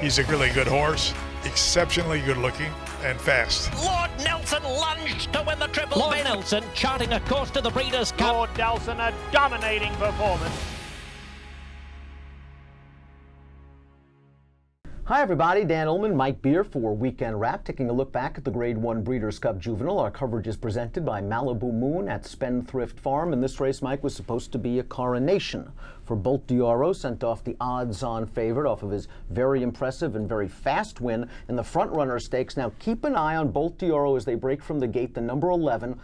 He's a really good horse, exceptionally good looking and fast. Lord Nelson lunged to win the triple. Lord Nelson charting a course to the Breeders' Cup. Lord Nelson, a dominating performance. Hi everybody, Dan Illman, Mike Beer for Weekend Wrap, taking a look back at the Grade 1 Breeders' Cup Juvenile. Our coverage is presented by Malibu Moon at Spendthrift Farm, and this race, Mike, was supposed to be a coronation for Bolt d'Oro, sent off the odds-on favorite off of his very impressive and very fast win in the front-runner stakes. Now keep an eye on Bolt d'Oro as they break from the gate, the number 11.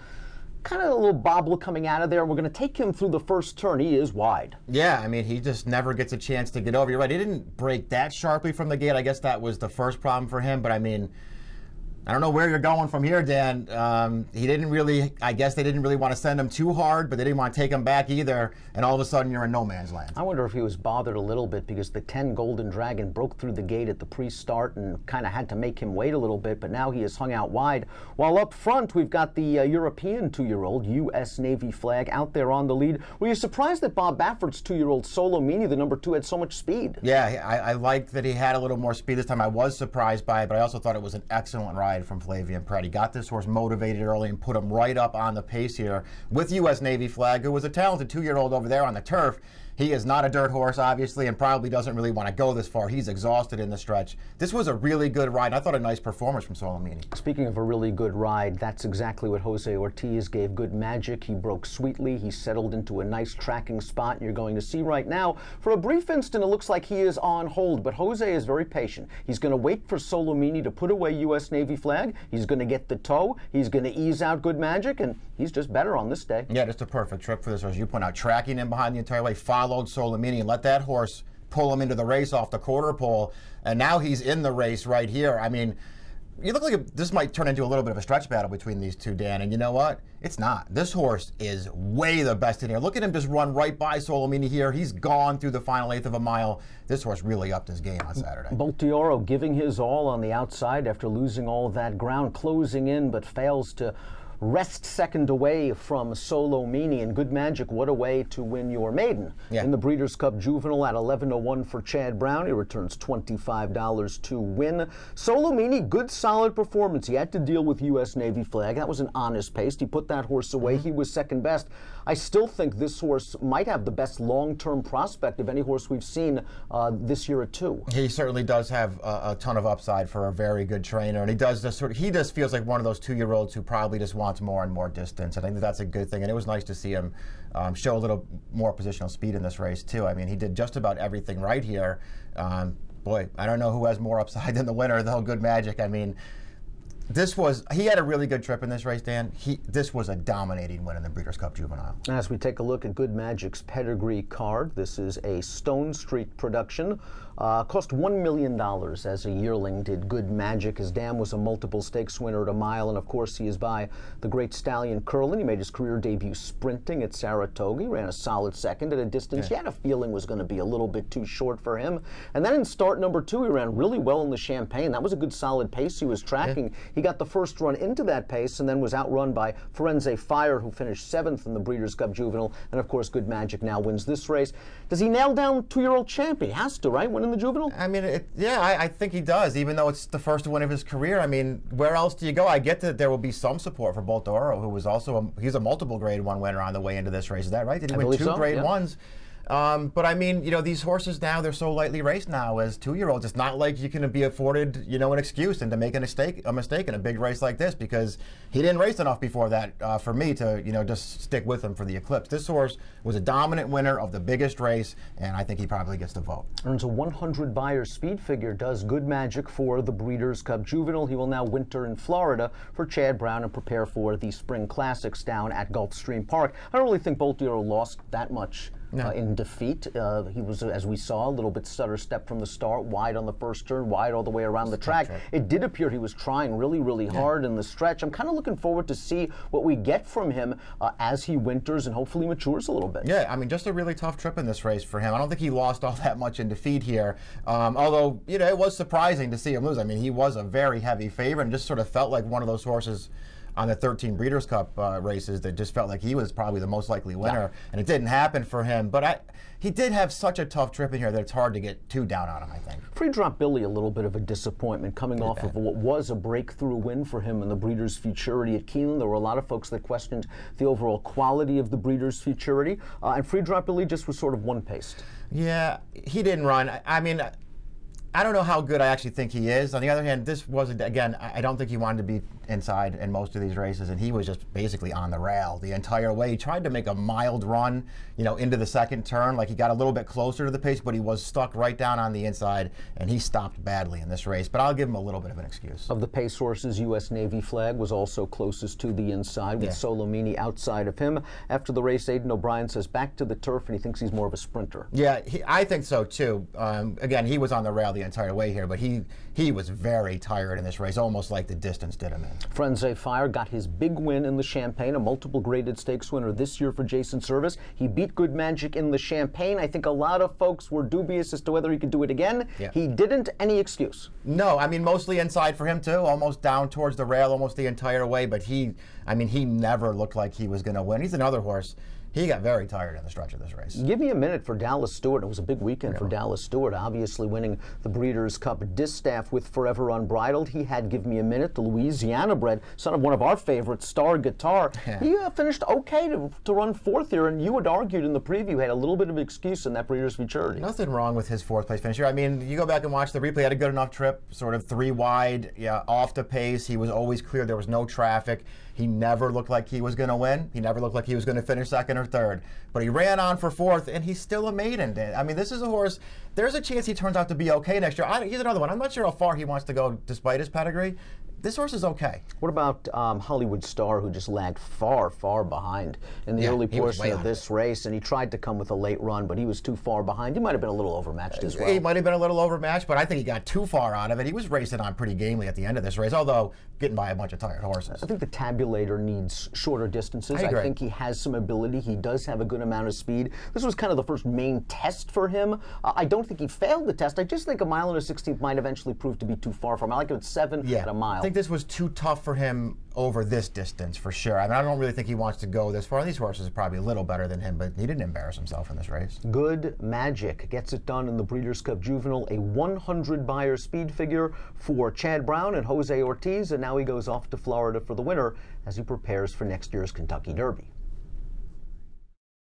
Kind of a little bobble coming out of there. We're going to take him through the first turn. He is wide. Yeah, I mean, he just never gets a chance to get over. You're right. He didn't break that sharply from the gate. I guess that was the first problem for him. But, I mean, I don't know where you're going from here, Dan. He didn't really, I guess they didn't really want to send him too hard, but they didn't want to take him back either. And all of a sudden, you're in no man's land. I wonder if he was bothered a little bit because the 10 Golden Dragon broke through the gate at the pre-start and kind of had to make him wait a little bit, but now he is hung out wide. While up front, we've got the European 2-year-old, U.S. Navy flag, out there on the lead. Were you surprised that Bob Baffert's 2-year-old Solo Mini, the number 2, had so much speed? Yeah, I liked that he had a little more speed this time. I was surprised by it, but I also thought it was an excellent ride from Flavien Prat. He got this horse motivated early and put him right up on the pace here with U.S. Navy flag, who was a talented 2-year-old over there on the turf. He is not a dirt horse, obviously, and probably doesn't really want to go this far. He's exhausted in the stretch. This was a really good ride. I thought a nice performance from Solomini. Speaking of a really good ride, that's exactly what Jose Ortiz gave Good Magic. He broke sweetly. He settled into a nice tracking spot, and you're going to see right now, for a brief instant, it looks like he is on hold, but Jose is very patient. He's going to wait for Solomini to put away U.S. Navy flag. He's going to get the toe. He's going to ease out Good Magic, and he's just better on this day. Yeah, just a perfect trip for this horse. You point out, tracking him behind the entire way, followed Solomini and let that horse pull him into the race off the quarter pole, and now he's in the race right here. I mean, you look like this might turn into a little bit of a stretch battle between these two, Dan, and you know what? It's not. This horse is way the best in here. Look at him just run right by Solomini here. He's gone through the final eighth of a mile. This horse really upped his game on Saturday. Bolt d'Oro giving his all on the outside after losing all of that ground, closing in, but fails to rest second away from Solomini. And Good Magic, what a way to win your maiden. Yeah. In the Breeders' Cup Juvenile at 11-1 for Chad Brown. He returns $25 to win. Solomini, good solid performance. He had to deal with U.S. Navy flag. That was an honest pace. He put that horse away. He was second best. I still think this horse might have the best long-term prospect of any horse we've seen this year at 2. He certainly does have a ton of upside for a very good trainer, and he does just he just feels like one of those 2-year-olds who probably just wants more and more distance. I think that's a good thing, and it was nice to see him show a little more positional speed in this race too. I mean, he did just about everything right here. Boy, I don't know who has more upside than the winner, though. Good Magic. I mean, he had a really good trip in this race, Dan. This was a dominating win in the Breeders' Cup Juvenile. As we take a look at Good Magic's pedigree card, this is a Stone Street production. Cost $1 million as a yearling, did Good Magic. His dam was a multiple stakes winner at a mile, and of course he is by the great stallion Curlin. He made his career debut sprinting at Saratoga. He ran a solid second at a distance he had a feeling was going to be a little bit too short for him. And then in start number 2, he ran really well in the Champagne. That was a good solid pace he was tracking. He got the first run into that pace and then was outrun by Firenze Fire, who finished 7th in the Breeders' Cup Juvenile. And of course, Good Magic now wins this race. Does he nail down 2-year-old champion? He has to, right? Winning the Juvenile? I mean, I think he does, even though it's the first win of his career. I mean, where else do you go? I get that there will be some support for Bolt d'Oro, who was also he's a multiple Grade 1 winner on the way into this race. Is that right? Did he win 2 Grade 1s? But I mean, you know, these horses now, they're so lightly raced now as 2-year-olds. It's not like you can be afforded, you know, an excuse and to make a mistake in a big race like this, because he didn't race enough before that for me to, you know, just stick with him for the Eclipse. This horse was a dominant winner of the biggest race, and I think he probably gets the vote. Earns a 100 buyer speed figure, does Good Magic for the Breeders' Cup Juvenile. He will now winter in Florida for Chad Brown and prepare for the Spring Classics down at Gulfstream Park. I don't really think Bolt d'Oro lost that much in defeat. He was, as we saw, a little bit stutter step from the start, wide on the first turn, wide all the way around the track. It did appear he was trying really, really hard in the stretch. I'm kind of looking forward to see what we get from him as he winters and hopefully matures a little bit. Yeah, I mean, just a really tough trip in this race for him. I don't think he lost all that much in defeat here, although, you know, it was surprising to see him lose. I mean, he was a very heavy favorite and just sort of felt like one of those horses on the 13 Breeders' Cup races that just felt like he was probably the most likely winner, and it didn't happen for him. But he did have such a tough trip in here that it's hard to get too down on him, I think. Free Drop Billy, a little bit of a disappointment coming off of what was a breakthrough win for him in the Breeders' Futurity at Keeneland. There were a lot of folks that questioned the overall quality of the Breeders' Futurity, and Free Drop Billy just was sort of one-paced. Yeah, he didn't run. I mean, I don't know how good I actually think he is. On the other hand, this wasn't, again, I don't think he wanted to be inside in most of these races, and he was just basically on the rail the entire way. He tried to make a mild run, you know, into the second turn, like he got a little bit closer to the pace, but he was stuck right down on the inside, and he stopped badly in this race. But I'll give him a little bit of an excuse. Of the pace horses, U.S. Navy Flag was also closest to the inside, with Solomini outside of him. After the race, Aidan O'Brien says back to the turf, and he thinks he's more of a sprinter. Yeah, I think so too. Again, he was on the rail the entire way here, but he was very tired in this race, almost like the distance did him in. Frenzy Fire got his big win in the Champagne, a multiple graded stakes winner this year for Jason Service. He beat Good Magic in the Champagne. I think a lot of folks were dubious as to whether he could do it again. Yeah. He didn't. Any excuse? No, I mean, mostly inside for him too, almost down towards the rail almost the entire way, but he never looked like he was going to win. He's another horse. He got very tired in the stretch of this race. Give me a minute for Dallas Stewart. It was a big weekend for Dallas Stewart, obviously winning the Breeders' Cup Distaff with Forever Unbridled. He had Give Me a Minute, the Louisiana bred, son of one of our favorites, Star Guitar. He finished okay to run fourth here, and you had argued in the preview had a little bit of excuse in that Breeders' Futurity. Nothing wrong with his fourth place finish here. I mean, you go back and watch the replay, had a good enough trip, sort of 3 wide, off the pace. He was always clear. There was no traffic. He never looked like he was going to win. He never looked like he was going to finish second or third. But he ran on for fourth, and he's still a maiden. I mean, this is a horse, there's a chance he turns out to be okay next year. He's another one. I'm not sure how far he wants to go despite his pedigree. This horse is okay. What about Hollywood Star, who just lagged far, far behind in the early portion of this race, and he tried to come with a late run, but he was too far behind. He might have been a little overmatched as well. He might have been a little overmatched, but I think he got too far out of it. He was racing on pretty gamely at the end of this race, although getting by a bunch of tired horses. I think the tabulator needs shorter distances. I think he has some ability. He does have a good amount of speed. This was kind of the first main test for him. I don't think he failed the test. I just think a mile and a 16th might eventually prove to be too far for him. I like it at 7 at a mile. I think this was too tough for him over this distance, for sure. I mean, I don't really think he wants to go this far. These horses are probably a little better than him, but he didn't embarrass himself in this race. Good Magic gets it done in the Breeders' Cup Juvenile, a 100-buyer speed figure for Chad Brown and Jose Ortiz, and now he goes off to Florida for the winner as he prepares for next year's Kentucky Derby.